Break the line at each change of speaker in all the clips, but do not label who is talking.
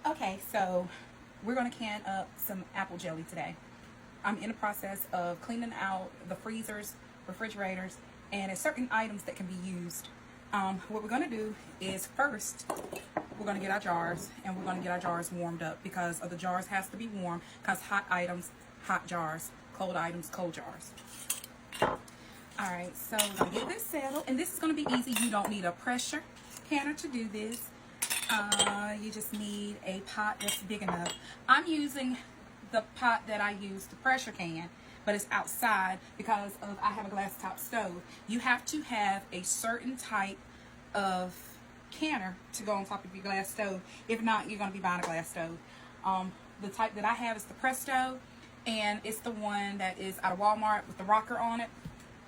Okay, so we're going to can up some apple jelly today. I'm in the process of cleaning out the freezers, refrigerators, and there's certain items that can be used. What we're going to do is first, we're going to get our jars, and we're going to get our jars warmed up because the jars has to be warm because hot items, hot jars, cold items, cold jars. Alright, so we're going to get this settled, and this is going to be easy. You don't need a pressure canner to do this. You just need a pot that's big enough. I'm using the pot that I use to pressure can, but it's outside because I have a glass top stove. You have to have a certain type of canner to go on top of your glass stove. If not, you're going to be buying a glass stove. The type that I have is the Presto, and it's the one that is out of Walmart with the rocker on it.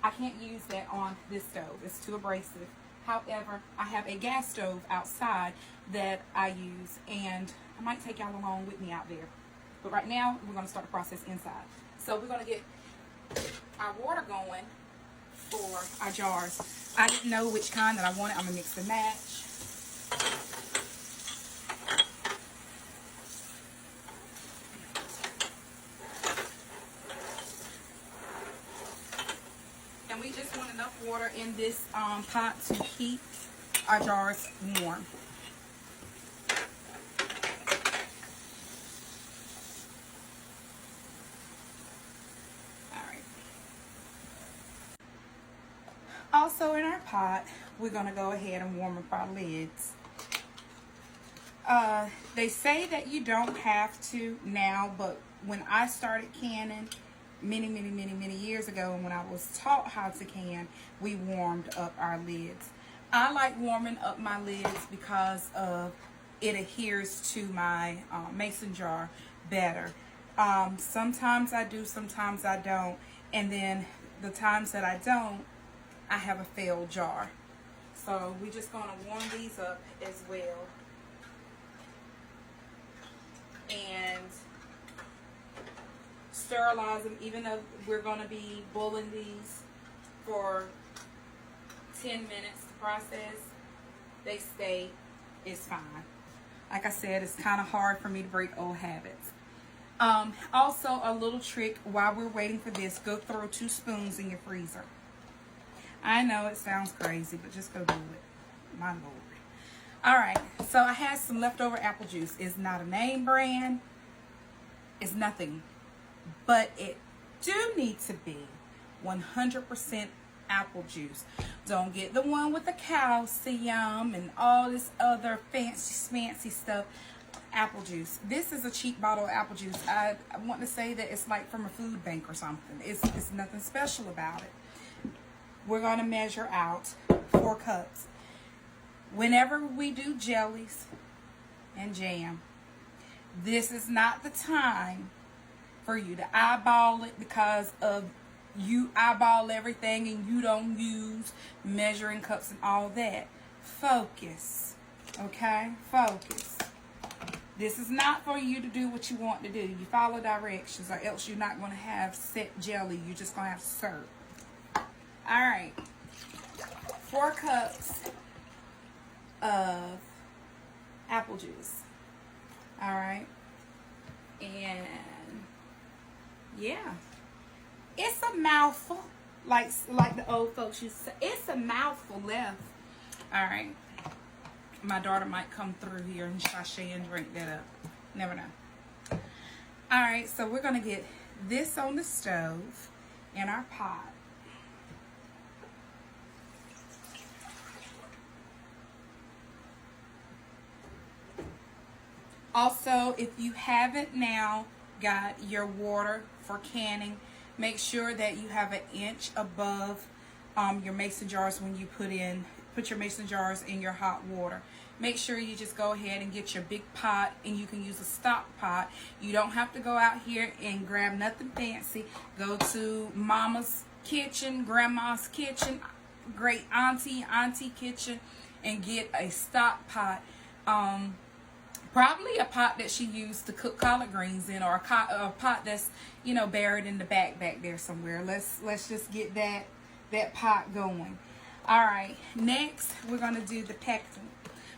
I can't use that on this stove. It's too abrasive. However, I have a gas stove outside that I use, and I might take y'all along with me out there. But right now, we're going to start the process inside. So we're going to get our water going for our jars. I didn't know which kind that I wanted. I'm going to mix and match. And we just want enough water in this pot to keep our jars warm. Alright. Also in our pot, we're going to go ahead and warm up our lids. They say that you don't have to now, but when I started canning many years ago, and when I was taught how to can, we warmed up our lids. I like warming up my lids because of it adheres to my mason jar better. Sometimes I do, sometimes I don't, and then the times that I don't, I have a failed jar. So we're just going to warm these up as well. And sterilize them, even though we're going to be boiling these for 10 minutes to process. They stay, it's fine. Like I said, it's kind of hard for me to break old habits. Also, a little trick while we're waiting for this, go throw 2 spoons in your freezer. I know it sounds crazy, but just go do it. My Lord. Alright, so I had some leftover apple juice. It's not a name brand. It's nothing. But it do need to be 100% apple juice. Don't get the one with the calcium and all this other fancy stuff. Apple juice. This is a cheap bottle of apple juice. I want to say that it's like from a food bank or something. It's nothing special about it. We're going to measure out 4 cups. Whenever we do jellies and jam, this is not the time for you to eyeball it, because of you eyeball everything and you don't use measuring cups and all that. Focus. Okay? Focus. This is not for you to do what you want to do. You follow directions, or else you're not going to have set jelly. You're just going to have to serve. Alright. 4 cups of apple juice. Alright. And yeah, it's a mouthful, like the old folks used to say. It's a mouthful left. All right, my daughter might come through here and sashay and drink that up. Never know. All right, so we're gonna get this on the stove in our pot. Also, if you haven't now got your water for canning, make sure that you have 1 inch above your mason jars when you put your mason jars in your hot water. Make sure you just go ahead and get your big pot, and you can use a stock pot. You don't have to go out here and grab nothing fancy. Go to mama's kitchen, grandma's kitchen, great auntie kitchen, and get a stock pot. Probably a pot that she used to cook collard greens in, or a pot that's, you know, buried in the back there somewhere. Let's just get that pot going. All right, next we're going to do the pectin.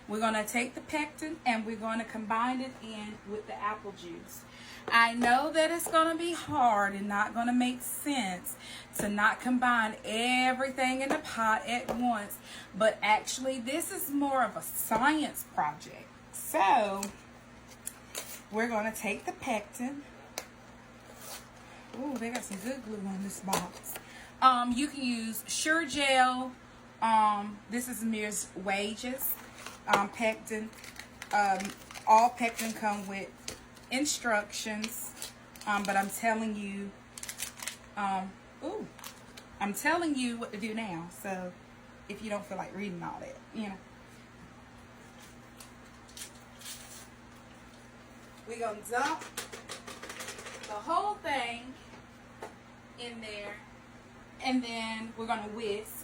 We're going to take the pectin and we're going to combine it in with the apple juice. I know that it's going to be hard and not going to make sense to not combine everything in the pot at once, but actually this is more of a science project. So we're going to take the pectin. Oh, they got some good glue on this box. You can use Sure Gel. This is Ms. Wages. Pectin. All pectin come with instructions, but I'm telling you, I'm telling you what to do now. So if you don't feel like reading all that, you know, we're gonna dump the whole thing in there, and then we're gonna whisk.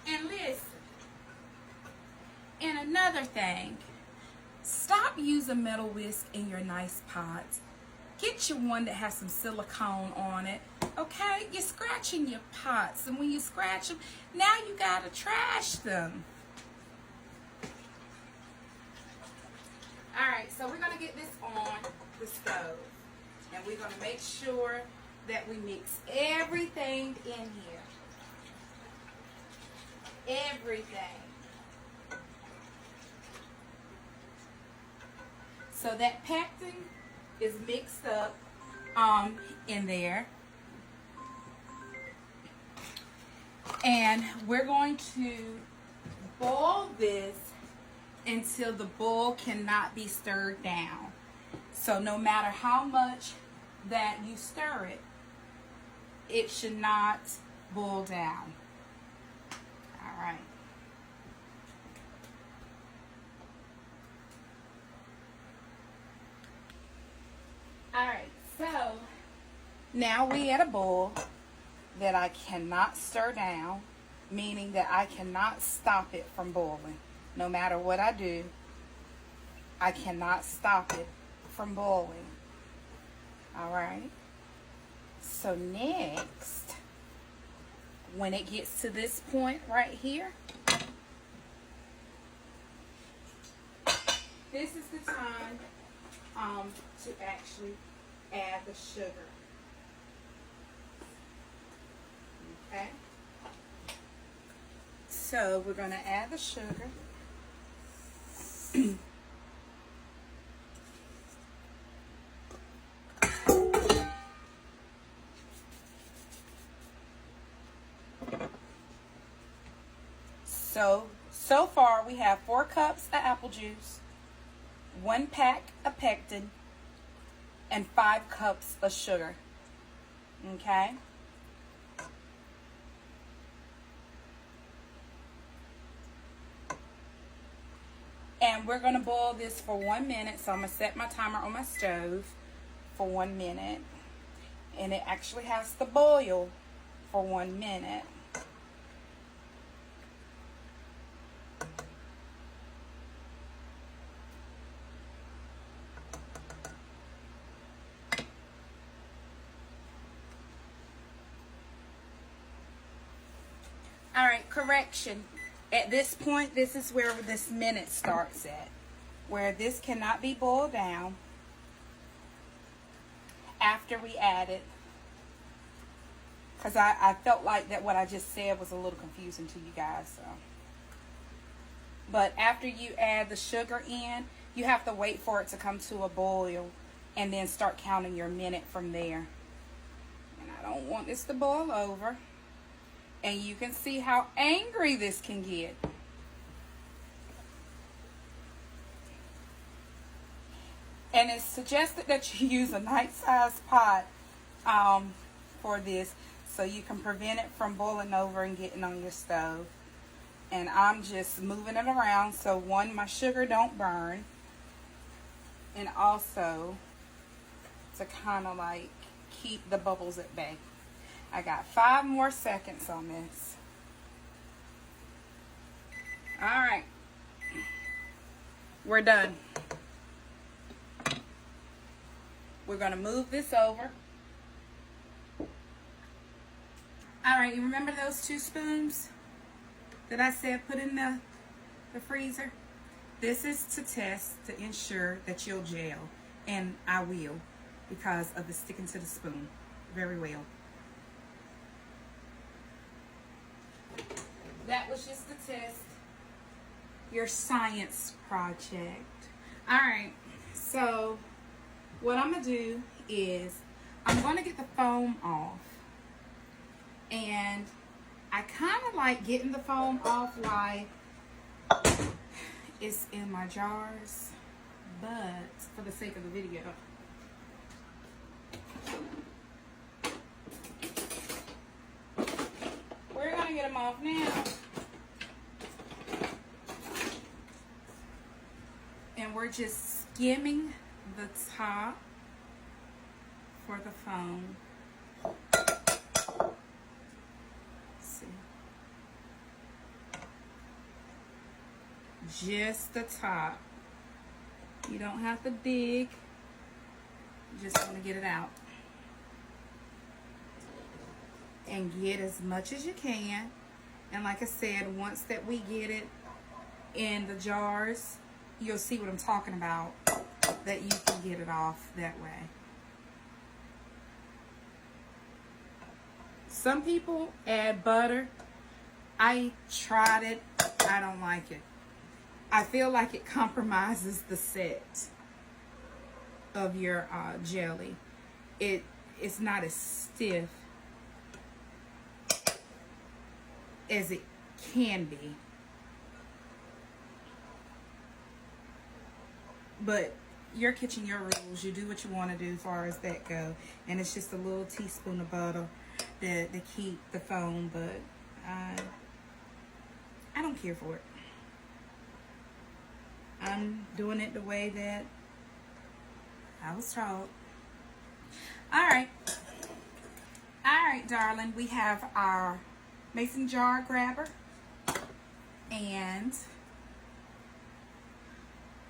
And listen. And another thing, stop using metal whisk in your nice pots. Get you one that has some silicone on it. Okay? You're scratching your pots, and when you scratch them, now you gotta trash them. Alright, so we're gonna get this on the stove. And we're gonna make sure that we mix everything in here. Everything. So that pectin is mixed up in there. And we're going to boil this until the boil cannot be stirred down. So no matter how much that you stir it, it should not boil down. All right. Alright, so now we at a boil that I cannot stir down, meaning that I cannot stop it from boiling. No matter what I do, I cannot stop it from boiling. Alright, so next, when it gets to this point right here, this is the time to actually add the sugar. Okay? So we're going to add the sugar. So far we have 4 cups of apple juice, 1 pack of pectin, and 5 cups of sugar. Okay? And we're going to boil this for 1 minute. So I'm going to set my timer on my stove for 1 minute. And it actually has to boil for 1 minute. Alright, correction. At this point, this is where this minute starts at. Where this cannot be boiled down after we add it. Because I felt like that what I just said was a little confusing to you guys. So. But after you add the sugar in, you have to wait for it to come to a boil. And then start counting your minute from there. And I don't want this to boil over. And you can see how angry this can get. And it's suggested that you use a nice-sized pot for this so you can prevent it from boiling over and getting on your stove. And I'm just moving it around so, one, my sugar don't burn. And also to kind of like keep the bubbles at bay. I got 5 more seconds on this. Alright. We're done. We're going to move this over. All right, you remember those 2 spoons that I said put in the freezer? This is to test to ensure that you'll gel, and I will because of the sticking to the spoon very well. That was just to test your science project. All right, so what I'm gonna do is I'm gonna get the foam off, and I kind of like getting the foam off like it's in my jars, but for the sake of the video, we're gonna get them off now. And we're just skimming the top for the foam. Let's see. Just the top. You don't have to dig. You just want to get it out. And get as much as you can. And like I said, once that we get it in the jars, you'll see what I'm talking about, that you can get it off that way. Some people add butter. I tried it. I don't like it. I feel like it compromises the set of your jelly. It's not as stiff as it can be. But your kitchen, your rules. You do what you want to do as far as that go. And it's just a little teaspoon of butter to keep the foam. But I don't care for it. I'm doing it the way that I was taught. Alright. Alright, darling. We have our mason jar grabber and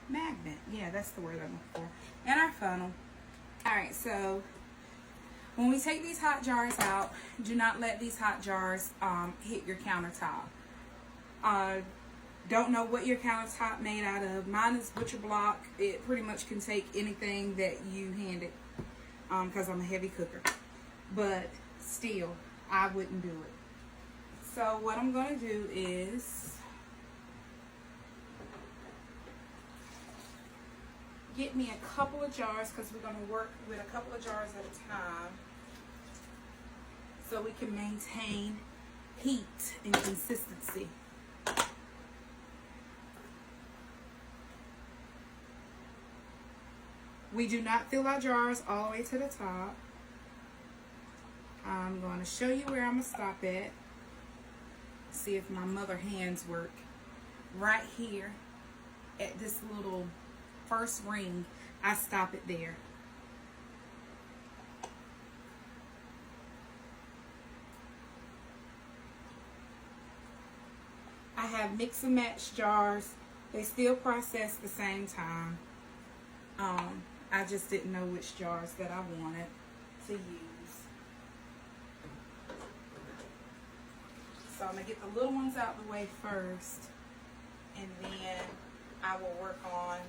magnet. Yeah, that's the word I'm looking for. And our funnel. Alright, so when we take these hot jars out, do not let these hot jars hit your countertop. Don't know what your countertop made out of. Mine is butcher block. It pretty much can take anything that you hand it, because I'm a heavy cooker. But still, I wouldn't do it. So what I'm going to do is get me a couple of jars, because we're going to work with a couple of jars at a time so we can maintain heat and consistency. We do not fill our jars all the way to the top. I'm going to show you where I'm going to stop at. See if my mother hands work. Right here at this little first ring, I stop it there. I have mix and match jars. They still process the same time. I just didn't know which jars that I wanted to use. So I'm going to get the little ones out the way first, and then I will work on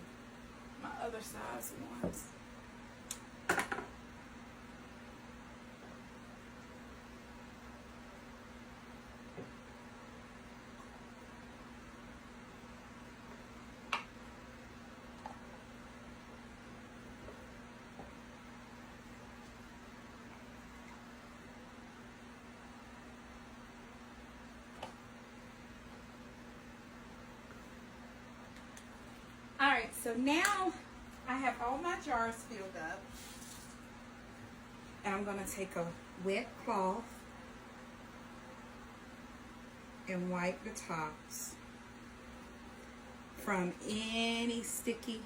my other size ones. Alright, so now I have all my jars filled up, and I'm going to take a wet cloth and wipe the tops from any sticky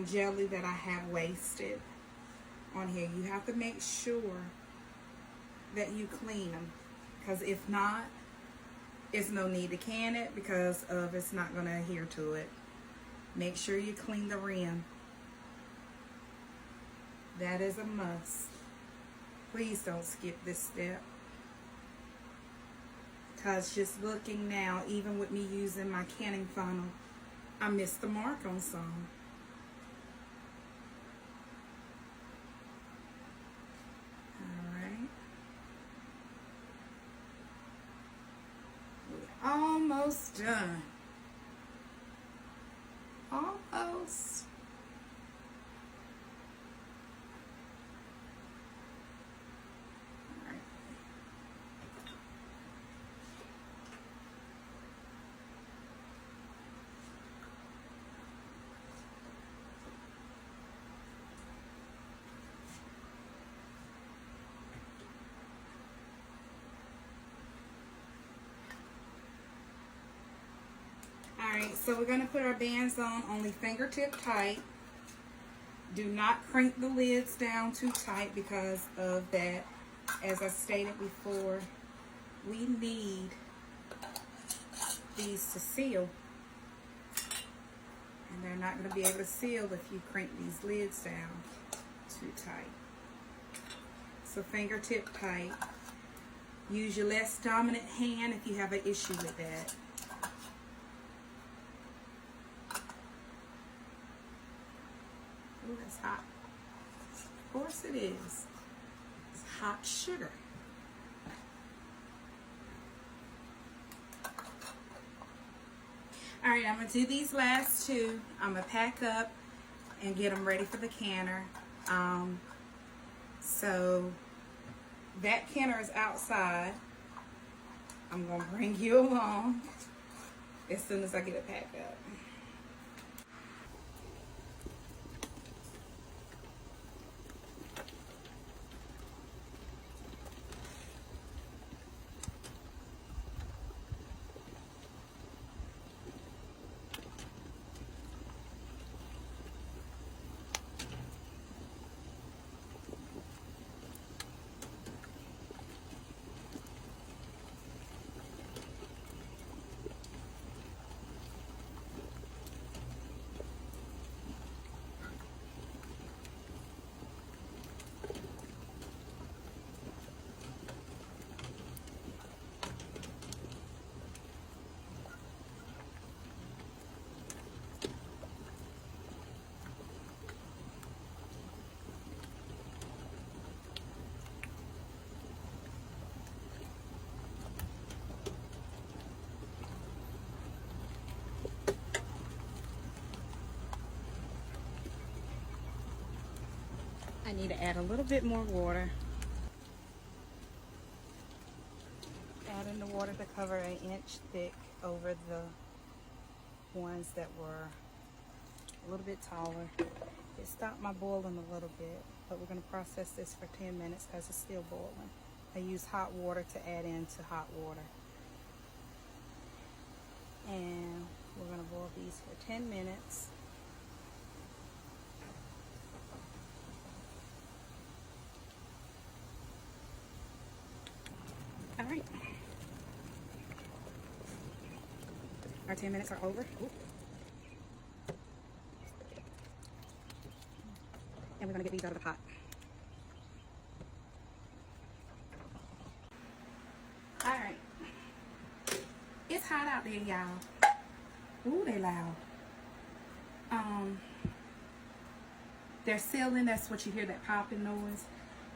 jelly that I have wasted on here. You have to make sure that you clean them, because if not, it's no need to can it, because of it's not going to adhere to it. Make sure you clean the rim. That is a must. Please don't skip this step. because just looking now, even with me using my canning funnel, I missed the mark on some. Alright. We're almost done. Almost. Alright, so we're going to put our bands on only fingertip tight. Do not crank the lids down too tight because of that. As I stated before, we need these to seal. And they're not going to be able to seal if you crank these lids down too tight. So fingertip tight. Use your less dominant hand if you have an issue with that. Ooh, that's hot. Of course it is. It's hot sugar. Alright, I'm going to do these last two. I'm going to pack up and get them ready for the canner. So that canner is outside. I'm going to bring you along as soon as I get it packed up. I need to add a little bit more water. Add in the water to cover an inch thick over the ones that were a little bit taller. It stopped my boiling a little bit, but we're going to process this for 10 minutes because it's still boiling. I use hot water to add into hot water. And we're going to boil these for 10 minutes. All right. Our 10 minutes are over. Ooh. And we're going to get these out of the pot. All right. It's hot out there, y'all. Ooh, they loud. They're sealing. That's what you hear, that popping noise.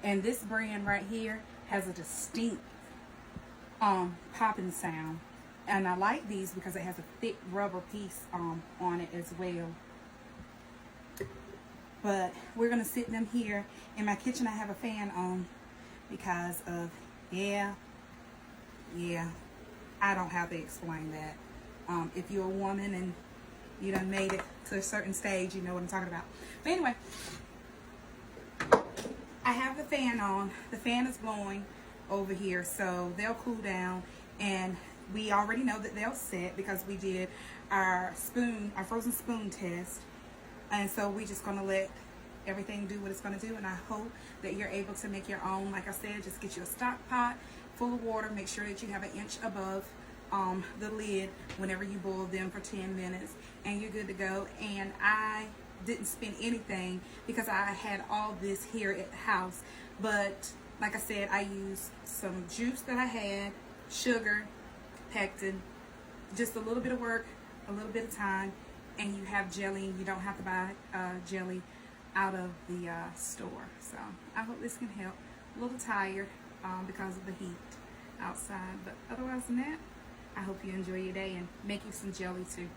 And this brand right here has a distinct popping sound. And I like these because it has a thick rubber piece on it as well. But we're going to sit them here. In my kitchen I have a fan on because of, yeah, I don't have to explain that. If you're a woman and you done made it to a certain stage, you know what I'm talking about. But anyway, I have the fan on. The fan is blowing over here, so they'll cool down. And we already know that they'll set because we did our frozen spoon test. And so we're just going to let everything do what it's going to do. And I hope that you're able to make your own. Like I said, just get you a stock pot full of water. Make sure that you have an inch above the lid whenever you boil them for 10 minutes. And you're good to go. And I didn't spend anything because I had all this here at the house. But like I said, I used some juice that I had, sugar, pectin, just a little bit of work, a little bit of time, and you have jelly. You don't have to buy jelly out of the store. So I hope this can help. A little tired because of the heat outside, but otherwise than that, I hope you enjoy your day and make you some jelly too.